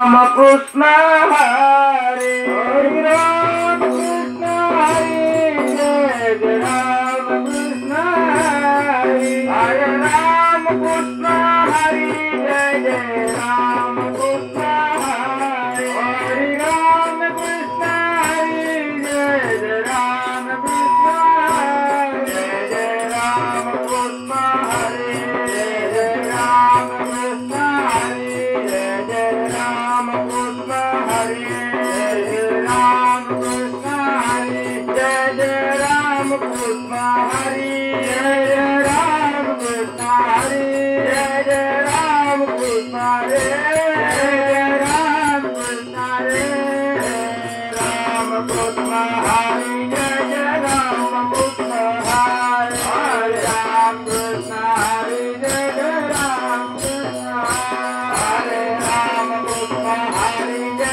Ram Krishna Hare Ram Krishna Hare Jai Jai Ram Krishna Hare Hare Ram Krishna Hare Jai Jai Ram Krishna Hare Hare Ram Krishna Hare Jai Jai Ram Krishna Hare Jai Jai Ram Krishna Hare Jai Jai Ram Krishna Hare Jai Jai Ram Krishna Hare Ram Krishna Hare Jai Jai Ram Krishna Hare Jai Ram Krishna Hare Jai Jai Ram Krishna Hare Ram Krishna Hare Ram Krishna Hare Jai Jai Ram Krishna Hare Hare Ram Krishna Hare Jai Jai Ram Krishna Hare Ram Krishna Hare Jai Jai Ram Krishna Hare Ram Krishna Hare Jai Jai Ram Krishna Hare Ram Krishna Hare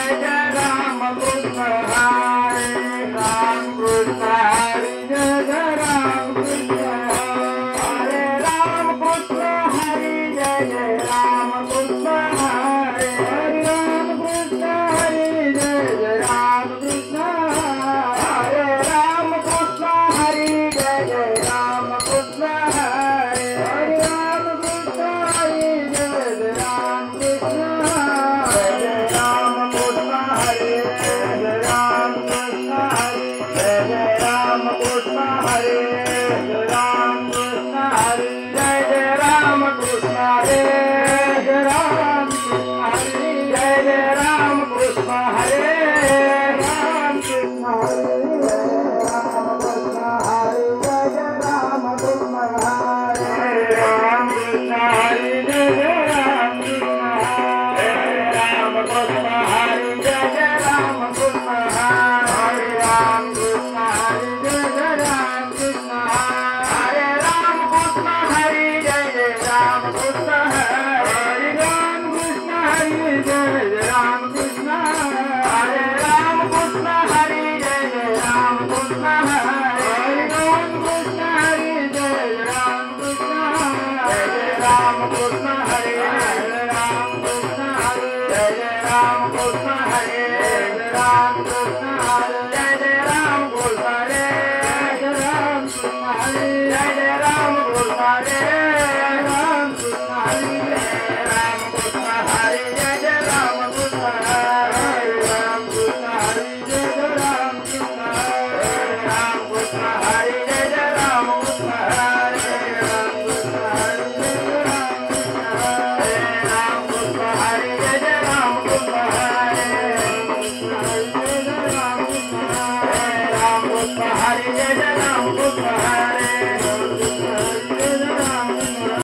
Jai Jai Ram Krishna Hare Hare Ram Krishna Hare Jai Jai Ram Krishna Hare Ram Krishna Hare Jai Jai Ram Krishna Hare Hare Ram Krishna Hare Jai Jai Ram Krishna Hare Ram Krishna Hare Jai Ram Krishna Hare Jai Jai Ram Krishna Hare Jai Ram Krishna Hare Jai Jai Ram Krishna Hare Jai Ram Krishna Hare Jai Jai Ram Krishna Hare Ram Krishna Hare Ram Krishna Hare Jai Jai Ram Krishna Hare Ram Krishna Hare Jai Jai Ram Krishna Hare Ram Krishna Hare Jai Jai Ram Krishna Hare Ram Krishna Hare Jai Jai Ram Krishna Hare Ram Krishna Hare Jai Jai Ram Krishna Hare Ram Krishna Hare Jai Jai Ram Krishna Hare Ram Krishna Hare Jai Jai Ram Krishna Hare Ram Krishna Hare Jai Jai Ram Krishna Hare Ram Krishna Hare Ram Krishna Hare Jai Jai Ram Krishna Hare Ram Krishna Hare Jai Jai Ram Krishna Hare Ram Krishna Hare Jai Jai Ram Krishna Hare Ram Krishna Hare Ram Krishna Hare Jai Jai Ram Krishna Hare Ram Krishna Hare Jai Jai Ram Krishna Hare Ram Krishna Hare Jai Jai Ram Krishna Hare Ram Krishna Hare Jai Jai Ram Krishna Hare Ram Krishna Hare Jai Jai Ram Krishna Hare Ram Krishna Hare Jai Jai Ram Krishna Hare Ram Krishna Hare Jai Jai Ram Krishna Hare